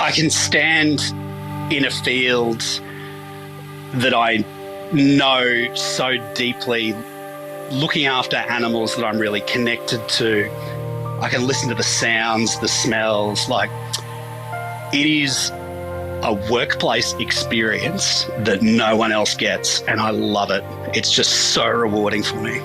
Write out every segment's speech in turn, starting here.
I can stand in a field that I know so deeply, looking after animals that I'm really connected to. I can listen to the sounds, the smells. Like, it is a workplace experience that no one else gets, and I love it. It's just so rewarding for me.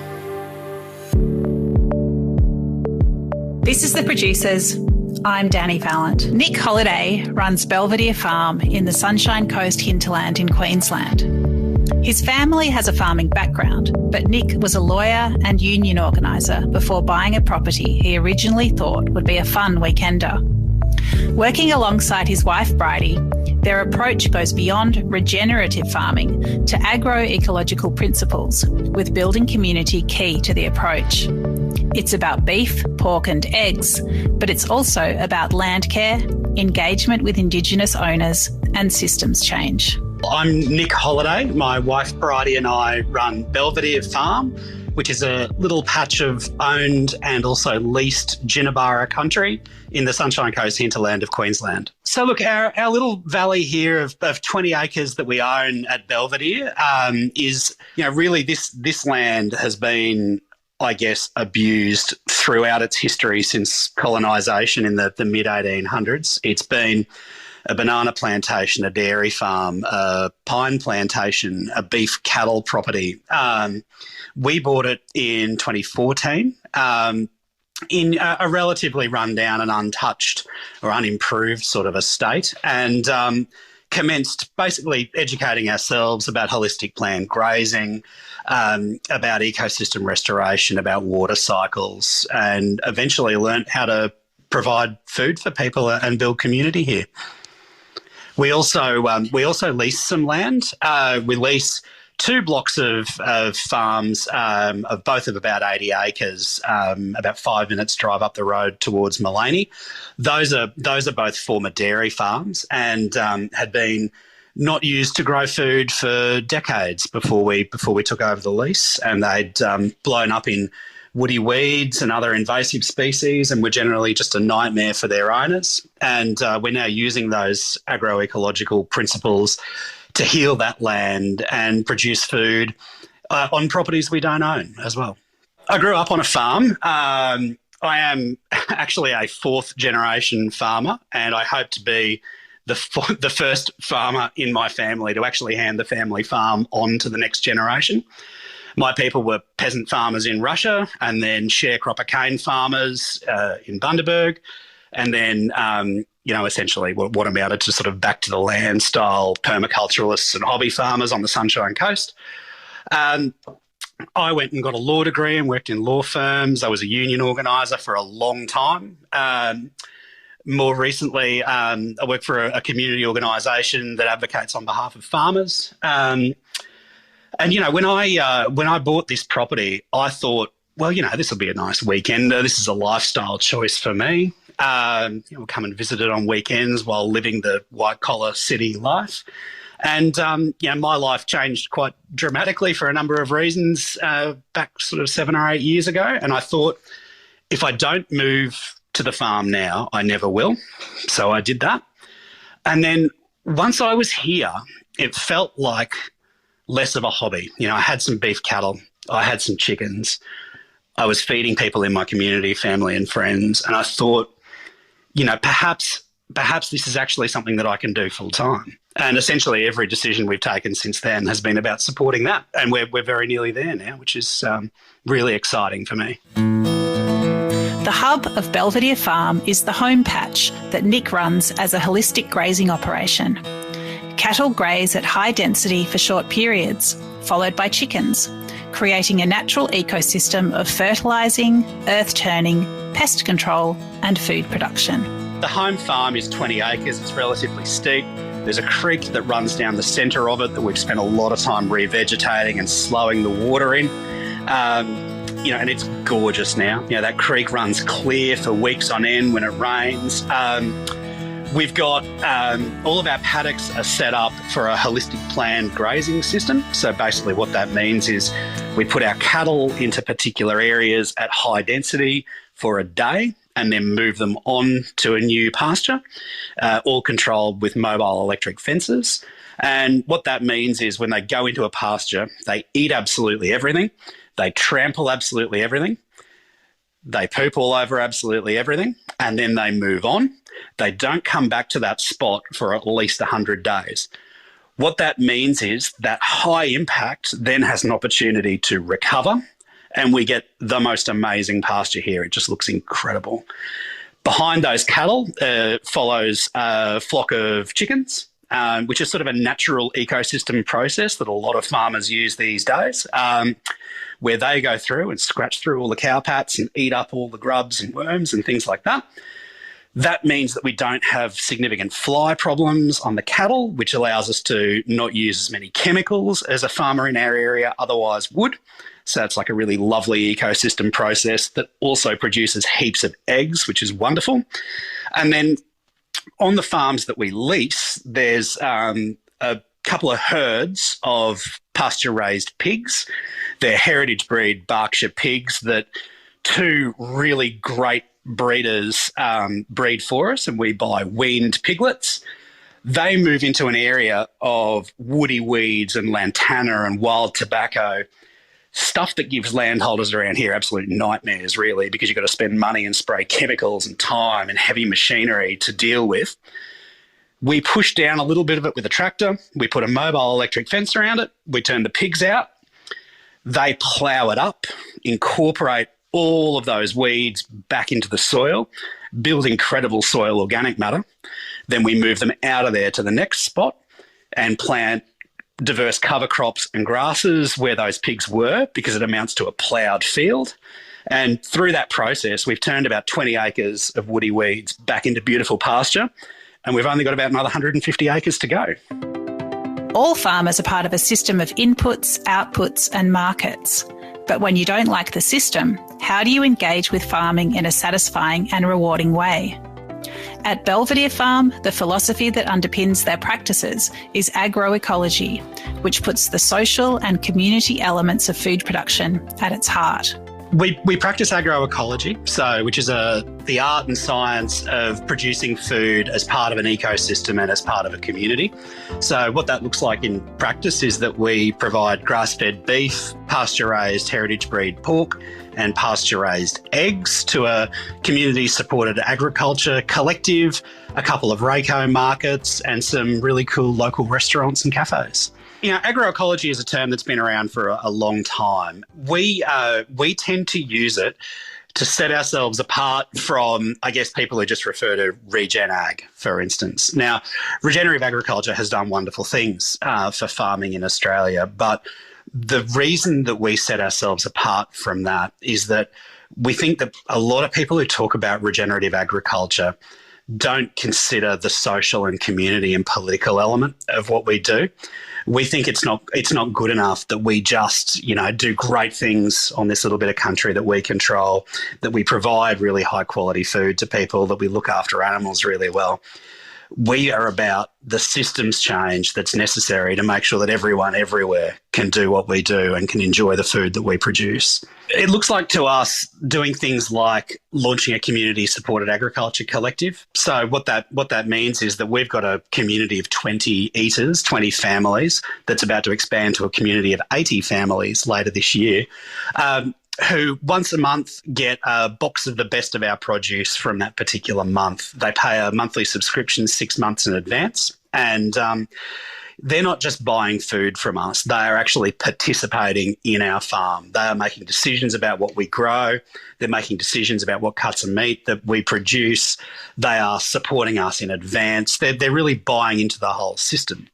This is The Producers. I'm Dani Valent. Nick Holliday runs Belvedere Farm in the Sunshine Coast hinterland in Queensland. His family has a farming background, but Nick was a lawyer and union organiser before buying a property he originally thought would be a fun weekender. Working alongside his wife Brydie, their approach goes beyond regenerative farming to agro-ecological principles, with building community key to the approach. It's about beef, pork and eggs, but it's also about land care, engagement with Indigenous owners and systems change. I'm Nick Holliday. My wife Brydie and I run Belvedere Farm, which is a little patch of owned and also leased Jinibara country in the Sunshine Coast hinterland of Queensland. So look, our little valley here of 20 acres that we own at Belvedere is, really this land has been, I guess, abused throughout its history since colonisation in the mid-1800s. It's been a banana plantation, a dairy farm, a pine plantation, a beef cattle property. We bought it in 2014 in a relatively rundown and untouched or unimproved sort of a state, and commenced basically educating ourselves about holistic planned grazing, about ecosystem restoration, about water cycles, and eventually learnt how to provide food for people and build community here. We also lease some land. We lease 2 blocks of farms, of both of about 80 acres, about 5 minutes drive up the road towards Maloney. Those are both former dairy farms and had been not used to grow food for decades before we took over the lease, and they'd blown up in woody weeds and other invasive species and were generally just a nightmare for their owners. And we're now using those agro-ecological principles to heal that land and produce food on properties we don't own as well. I grew up on a farm. I am actually a 4th generation farmer, and I hope to be the first farmer in my family to actually hand the family farm on to the next generation. My people were peasant farmers in Russia, and then sharecropper cane farmers in Bundaberg, and then, essentially what amounted to sort of back to the land style permaculturalists and hobby farmers on the Sunshine Coast. I went and got a law degree and worked in law firms. I was a union organiser for a long time. More recently, I work for a community organisation that advocates on behalf of farmers. And, when I bought this property, I thought, well, this will be a nice weekender. This is a lifestyle choice for me. We'll come and visit it on weekends while living the white-collar city life. And, my life changed quite dramatically for a number of reasons back sort of 7 or 8 years ago. And I thought, if I don't move to the farm now, I never will. So I did that. And then once I was here, it felt like less of a hobby. I had some beef cattle, I had some chickens, I was feeding people in my community, family and friends, and I thought, perhaps this is actually something that I can do full time. And essentially every decision we've taken since then has been about supporting that, and we're very nearly there now, which is really exciting for me. The hub of Belvedere Farm is the home patch that Nick runs as a holistic grazing operation. Cattle graze at high density for short periods, followed by chickens, creating a natural ecosystem of fertilising, earth turning, pest control and food production. The home farm is 20 acres. It's relatively steep. There's a creek that runs down the centre of it that we've spent a lot of time revegetating and slowing the water in. And it's gorgeous now. That creek runs clear for weeks on end when it rains. We've got all of our paddocks are set up for a holistic planned grazing system. So basically what that means is we put our cattle into particular areas at high density for a day, and then move them on to a new pasture, all controlled with mobile electric fences. And what that means is when they go into a pasture, they eat absolutely everything, they trample absolutely everything, they poop all over absolutely everything, and then they move on. They don't come back to that spot for at least 100 days. What that means is that high impact then has an opportunity to recover, and we get the most amazing pasture here. It just looks incredible. Behind those cattle follows a flock of chickens, which is sort of a natural ecosystem process that a lot of farmers use these days, where they go through and scratch through all the cowpats and eat up all the grubs and worms and things like that. That means that we don't have significant fly problems on the cattle, which allows us to not use as many chemicals as a farmer in our area otherwise would. So it's like a really lovely ecosystem process that also produces heaps of eggs, which is wonderful. And then on the farms that we lease, there's a couple of herds of pasture-raised pigs. They're heritage breed Berkshire pigs that two really great breeders breed for us, and we buy weaned piglets. They move into an area of woody weeds and lantana and wild tobacco, stuff that gives landholders around here absolute nightmares, really, because you've got to spend money and spray chemicals and time and heavy machinery to deal with. We push down a little bit of it with a tractor. We put a mobile electric fence around it. We turn the pigs out. They plough it up, incorporate all of those weeds back into the soil, build incredible soil organic matter. Then we move them out of there to the next spot and plant diverse cover crops and grasses where those pigs were, because it amounts to a ploughed field. And through that process, we've turned about 20 acres of woody weeds back into beautiful pasture, and we've only got about another 150 acres to go. All farmers are part of a system of inputs, outputs and markets. But when you don't like the system, how do you engage with farming in a satisfying and rewarding way? At Belvedere Farm, the philosophy that underpins their practices is agro-ecology, which puts the social and community elements of food production at its heart. We practice agroecology, which is the art and science of producing food as part of an ecosystem and as part of a community. So what that looks like in practice is that we provide grass-fed beef, pasture-raised heritage breed pork, and pasture-raised eggs to a community-supported agriculture collective, a couple of RACO markets, and some really cool local restaurants and cafes. You know, agroecology is a term that's been around for a long time. We tend to use it to set ourselves apart from, I guess, people who just refer to regen ag, for instance. Now, regenerative agriculture has done wonderful things for farming in Australia, but the reason that we set ourselves apart from that is that we think that a lot of people who talk about regenerative agriculture don't consider the social and community and political element of what we do. We think it's not good enough that we just, do great things on this little bit of country that we control, that we provide really high quality food to people, that we look after animals really well. We are about the systems change that's necessary to make sure that everyone everywhere can do what we do and can enjoy the food that we produce. It looks like to us doing things like launching a community-supported agriculture collective. So what that means is that we've got a community of 20 eaters, 20 families, that's about to expand to a community of 80 families later this year, who once a month get a box of the best of our produce from that particular month. They pay a monthly subscription 6 months in advance, and they're not just buying food from us. They are actually participating in our farm. They are making decisions about what we grow. They're making decisions about what cuts of meat that we produce. They are supporting us in advance. They're really buying into the whole system.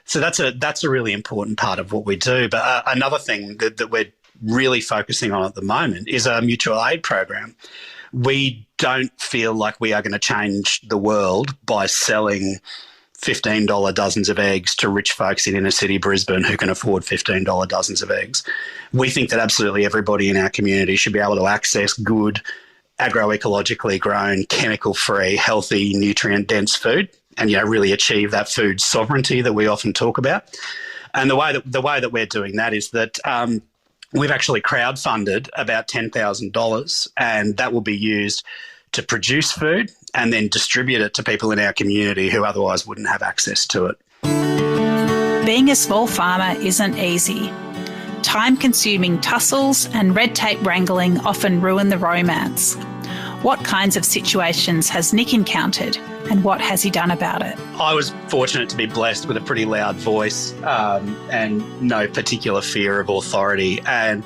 So that's a really important part of what we do. But another thing that we're really focusing on at the moment is a mutual aid program. We don't feel like we are going to change the world by selling $15 dozens of eggs to rich folks in inner city Brisbane who can afford $15 dozens of eggs. We think that absolutely everybody in our community should be able to access good, agroecologically grown, chemical-free, healthy, nutrient-dense food and, really achieve that food sovereignty that we often talk about. And the way that we're doing that is that we've actually crowdfunded about $10,000, and that will be used to produce food and then distribute it to people in our community who otherwise wouldn't have access to it. Being a small farmer isn't easy. Time-consuming tussles and red tape wrangling often ruin the romance. What kinds of situations has Nick encountered and what has he done about it? I was fortunate to be blessed with a pretty loud voice and no particular fear of authority. And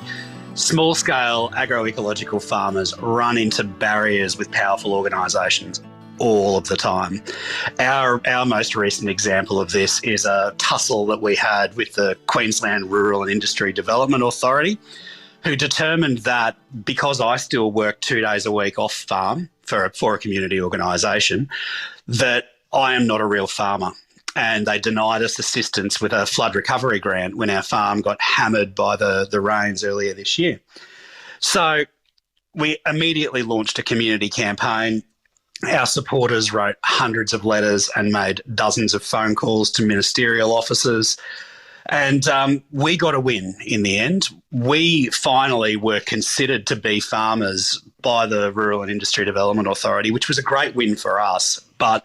small-scale agro-ecological farmers run into barriers with powerful organisations all of the time. Our most recent example of this is a tussle that we had with the Queensland Rural and Industry Development Authority, who determined that because I still work 2 days a week off farm for a community organisation, that I am not a real farmer. And they denied us assistance with a flood recovery grant when our farm got hammered by the rains earlier this year. So we immediately launched a community campaign. Our supporters wrote hundreds of letters and made dozens of phone calls to ministerial officers. And we got a win in the end. We finally were considered to be farmers by the Rural and Industry Development Authority, which was a great win for us. But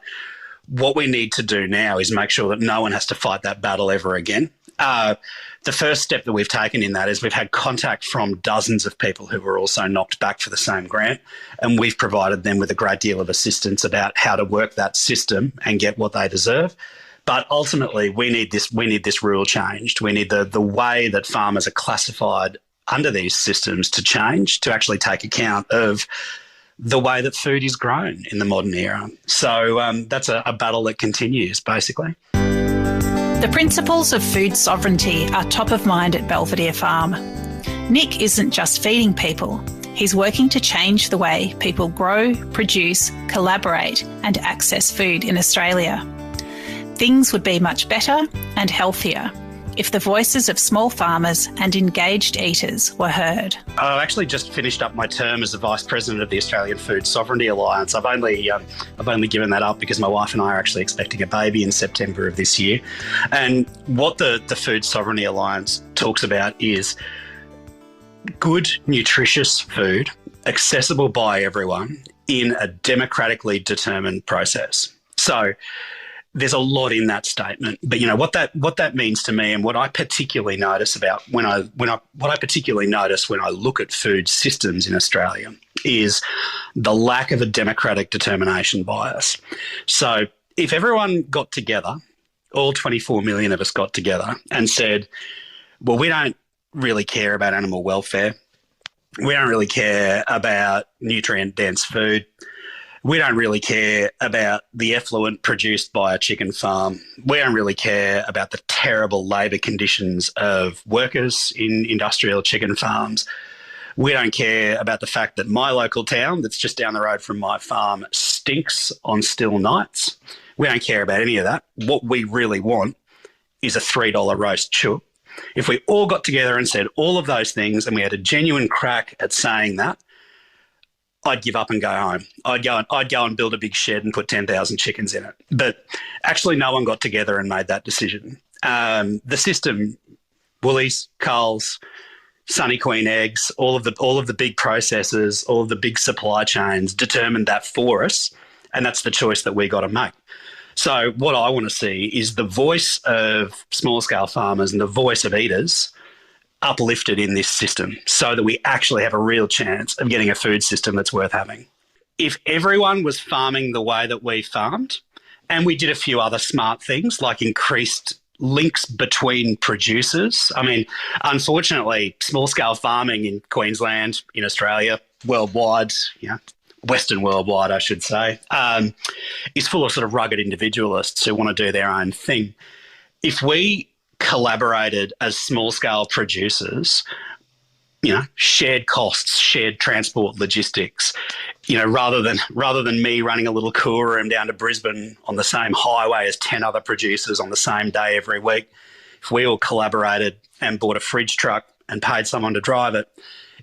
what we need to do now is make sure that no one has to fight that battle ever again. The first step that we've taken in that is we've had contact from dozens of people who were also knocked back for the same grant, and we've provided them with a great deal of assistance about how to work that system and get what they deserve. But ultimately, we need this rule changed. We need the way that farmers are classified under these systems to change, to actually take account of the way that food is grown in the modern era. So that's a battle that continues, basically. The principles of food sovereignty are top of mind at Belvedere Farm. Nick isn't just feeding people. He's working to change the way people grow, produce, collaborate and access food in Australia. Things would be much better and healthier if the voices of small farmers and engaged eaters were heard. I actually just finished up my term as the Vice President of the Australian Food Sovereignty Alliance. I've only given that up because my wife and I are actually expecting a baby in September of this year. And what the Food Sovereignty Alliance talks about is good, nutritious food, accessible by everyone in a democratically determined process. So there's a lot in that statement, but you know what that means to me, and what I particularly notice when I look at food systems in Australia is the lack of a democratic determination bias. So if everyone got together, all 24 million of us got together and said, well, we don't really care about animal welfare, we don't really care about nutrient-dense food, we don't really care about the effluent produced by a chicken farm. We don't really care about the terrible labour conditions of workers in industrial chicken farms. We don't care about the fact that my local town that's just down the road from my farm stinks on still nights. We don't care about any of that. What we really want is a $3 roast chook. If we all got together and said all of those things and we had a genuine crack at saying that, I'd give up and go home. I'd go and build a big shed and put 10,000 chickens in it. But actually no one got together and made that decision. The system, Woolies, Coles, Sunny Queen eggs, all of the big processors, all of the big supply chains determined that for us, and that's the choice that we got to make. So what I want to see is the voice of small-scale farmers and the voice of eaters uplifted in this system so that we actually have a real chance of getting a food system that's worth having. If everyone was farming the way that we farmed, and we did a few other smart things like increased links between producers. I mean, unfortunately, small-scale farming in Queensland, in Australia, worldwide, Western worldwide, I should say, is full of sort of rugged individualists who want to do their own thing. If we collaborated as small-scale producers, shared costs, shared transport logistics, rather than me running a little cool room down to Brisbane on the same highway as 10 other producers on the same day every week, if we all collaborated and bought a fridge truck and paid someone to drive it,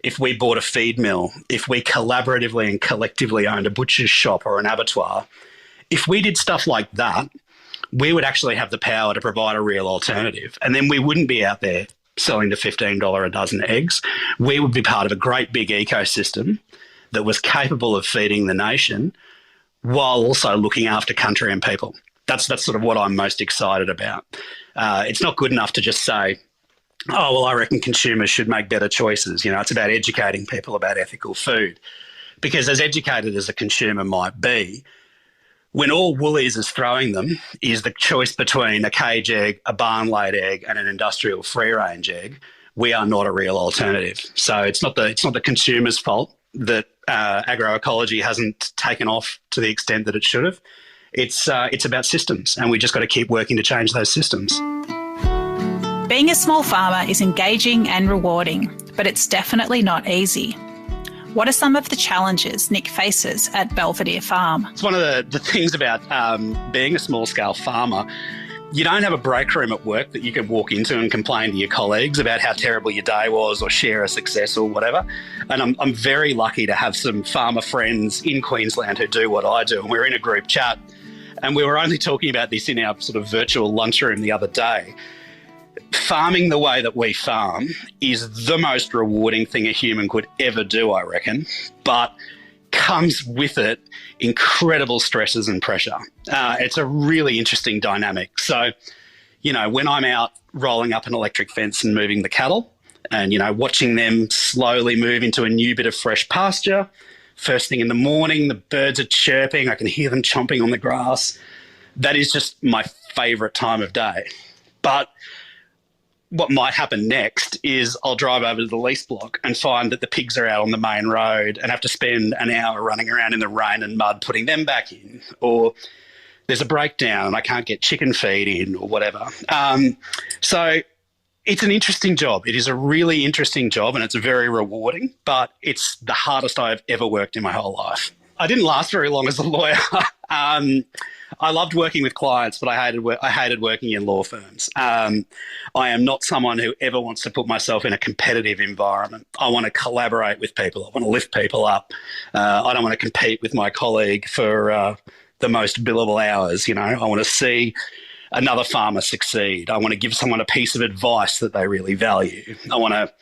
if we bought a feed mill, if we collaboratively and collectively owned a butcher's shop or an abattoir, if we did stuff like that, we would actually have the power to provide a real alternative. And then we wouldn't be out there selling to $15 a dozen eggs. We would be part of a great big ecosystem that was capable of feeding the nation while also looking after country and people. That's sort of what I'm most excited about. It's not good enough to just say, oh, well, I reckon consumers should make better choices. It's about educating people about ethical food. Because as educated as a consumer might be, when all Woolies is throwing them is the choice between a cage egg, a barn-laid egg and an industrial free-range egg, we are not a real alternative. So it's not the consumer's fault that agroecology hasn't taken off to the extent that it should have. It's about systems, and we just got to keep working to change those systems. Being a small farmer is engaging and rewarding, but it's definitely not easy. What are some of the challenges Nick faces at Belvedere Farm? It's one of the things about being a small-scale farmer. You don't have a break room at work that you can walk into and complain to your colleagues about how terrible your day was or share a success or whatever. And I'm very lucky to have some farmer friends in Queensland who do what I do. And we're in a group chat, and we were only talking about this in our sort of virtual lunchroom the other day. Farming the way that we farm is the most rewarding thing a human could ever do, I reckon, but comes with it incredible stresses and pressure. It's a really interesting dynamic. So, when I'm out rolling up an electric fence and moving the cattle and, watching them slowly move into a new bit of fresh pasture, first thing in the morning, the birds are chirping, I can hear them chomping on the grass. That is just my favourite time of day. But what might happen next is I'll drive over to the lease block and find that the pigs are out on the main road and have to spend an hour running around in the rain and mud putting them back in. Or there's a breakdown and I can't get chicken feed in or whatever. So it's an interesting job. It is a really interesting job and it's very rewarding, but it's the hardest I've ever worked in my whole life. I didn't last very long as a lawyer. I loved working with clients, but I hated working in law firms. I am not someone who ever wants to put myself in a competitive environment. I want to collaborate with people. I want to lift people up. I don't want to compete with my colleague for the most billable hours. I want to see another farmer succeed. I want to give someone a piece of advice that they really value. I want to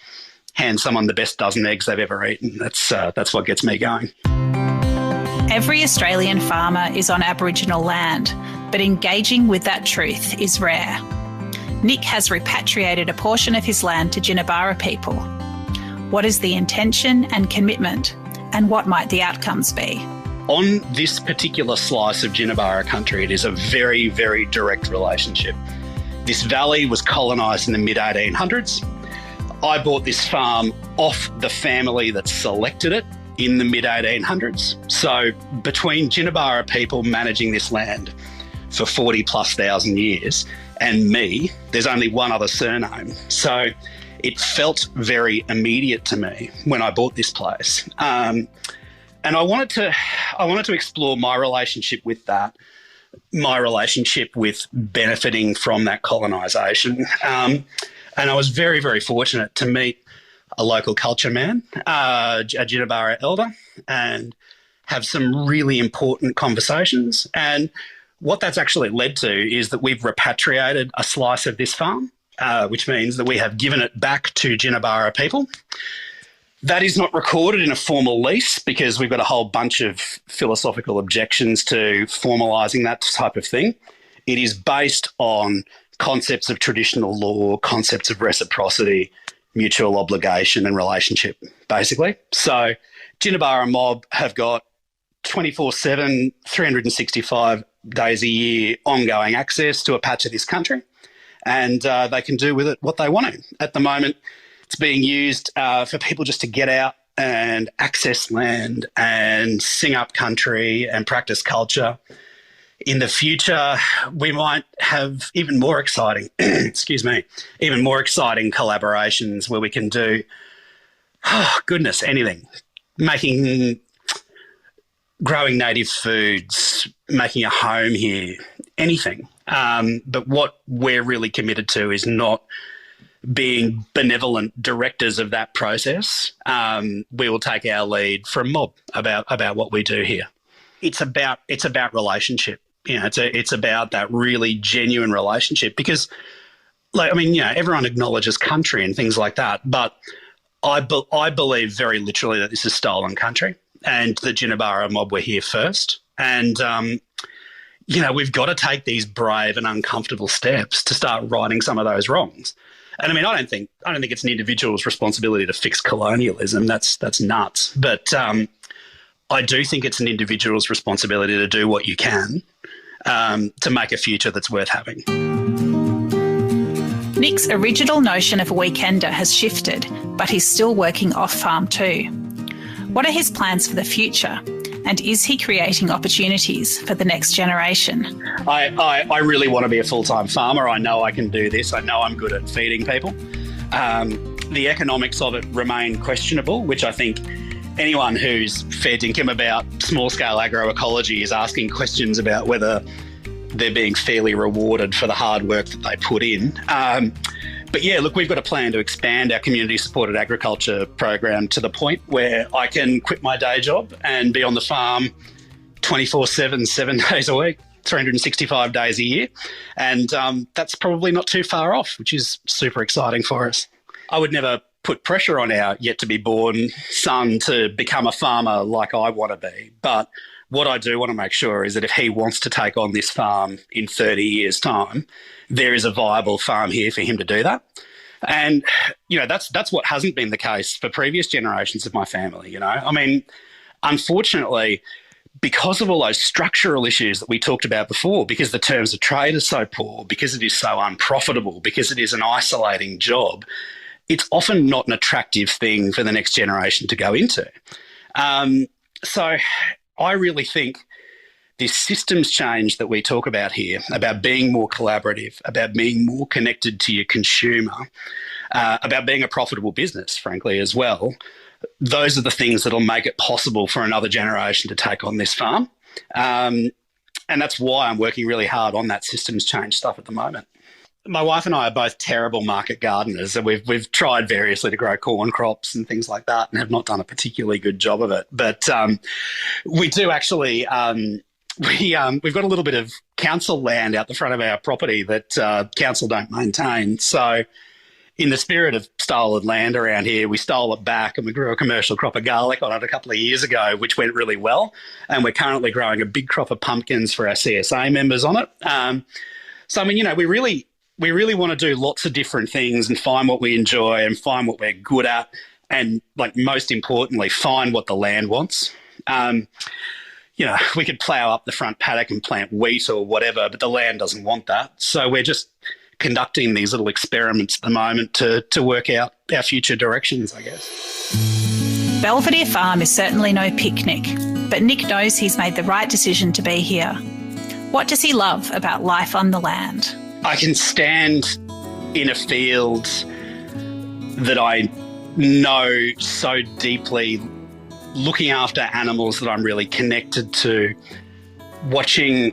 hand someone the best dozen eggs they've ever eaten. That's what gets me going. Every Australian farmer is on Aboriginal land, but engaging with that truth is rare. Nick has repatriated a portion of his land to Jinibara people. What is the intention and commitment, and what might the outcomes be? On this particular slice of Jinibara country, it is a very, very direct relationship. This valley was colonised in the mid-1800s. I bought this farm off the family that selected it in the mid-1800s. So between Jinibara people managing this land for 40,000+ years and me, there's only one other surname. So it felt very immediate to me when I bought this place. And I wanted to explore my relationship with that, my relationship with benefiting from that colonisation. And I was very, very fortunate to meet a local culture man, a Jinibara elder, and have some really important conversations. And what that's actually led to is that we've repatriated a slice of this farm, which means that we have given it back to Jinibara people. That is not recorded in a formal lease because we've got a whole bunch of philosophical objections to formalising that type of thing. It is based on concepts of traditional law, concepts of reciprocity, mutual obligation and relationship, basically. So Jinibara mob have got 24/7, 365 days a year ongoing access to a patch of this country, and they can do with it what they want to. At the moment, it's being used for people just to get out and access land and sing up country and practice culture. In the future, we might have even more exciting, even more exciting collaborations where we can do, anything. Growing native foods, making a home here, anything. But what we're really committed to is not being benevolent directors of that process. We will take our lead from mob about what we do here. It's about relationship. It's about that really genuine relationship because, everyone acknowledges country and things like that, but I believe very literally that this is stolen country. and the Jinibara mob were here first. And, we've got to take these brave and uncomfortable steps to start righting some of those wrongs. And I don't think it's an individual's responsibility to fix colonialism. That's nuts. But I do think it's an individual's responsibility to do what you can to make a future that's worth having. Nick's original notion of a weekender has shifted, but he's still working off-farm too. What are his plans for the future? And is he creating opportunities for the next generation? I really want to be a full-time farmer. I know I can do this. I know I'm good at feeding people. The economics of it remain questionable, which I think anyone who's fair dinkum about small-scale agroecology is asking questions about whether they're being fairly rewarded for the hard work that they put in. But yeah, look, we've got a plan to expand our community-supported agriculture program to the point where I can quit my day job and be on the farm 24/7, 7 days a week, 365 days a year. And that's probably not too far off, which is super exciting for us. I would never put pressure on our yet-to-be-born son to become a farmer like I want to be. But what I do want to make sure is that if he wants to take on this farm in 30 years' time, there is a viable farm here for him to do that. And, that's what hasn't been the case for previous generations of my family, Unfortunately, because of all those structural issues that we talked about before, because the terms of trade are so poor, because it is so unprofitable, because it is an isolating job, it's often not an attractive thing for the next generation to go into. So I really think this systems change that we talk about here, about being more collaborative, about being more connected to your consumer, about being a profitable business, frankly, as well, those are the things that will make it possible for another generation to take on this farm. And that's why I'm working really hard on that systems change stuff at the moment. My wife and I are both terrible market gardeners, and we've tried variously to grow corn crops and things like that and have not done a particularly good job of it. But we do actually we've got a little bit of council land out the front of our property that council don't maintain. So in the spirit of stolen land around here, we stole it back and we grew a commercial crop of garlic on it a couple of years ago, which went really well. And we're currently growing a big crop of pumpkins for our CSA members on it. So, we really want to do lots of different things and find what we enjoy and find what we're good at and, most importantly, find what the land wants. We could plough up the front paddock and plant wheat or whatever, but the land doesn't want that. So we're just conducting these little experiments at the moment to work out our future directions, I guess. Belvedere Farm is certainly no picnic, but Nick knows he's made the right decision to be here. What does he love about life on the land? I can stand in a field that I know so deeply, looking after animals that I'm really connected to, watching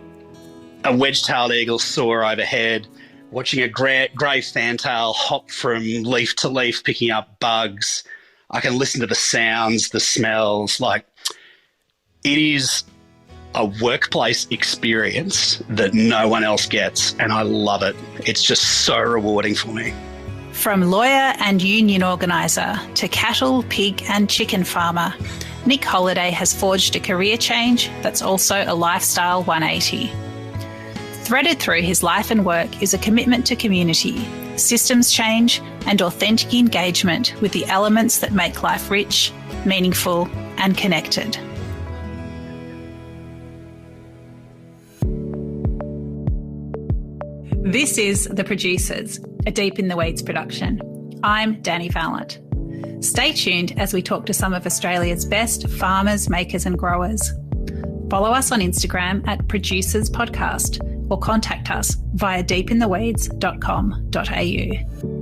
a wedge-tailed eagle soar overhead, watching a grey fantail hop from leaf to leaf picking up bugs. I can listen to the sounds, the smells. It is a workplace experience that no one else gets, and I love it. It's just so rewarding for me. From lawyer and union organiser to cattle, pig and chicken farmer, Nick Holliday has forged a career change that's also a lifestyle 180. Threaded through his life and work is a commitment to community, systems change and authentic engagement with the elements that make life rich, meaningful and connected. This is The Producers, a Deep in the Weeds production. I'm Dani Valent. Stay tuned as we talk to some of Australia's best farmers, makers and growers. Follow us on Instagram at Producers Podcast or contact us via deepintheweeds.com.au.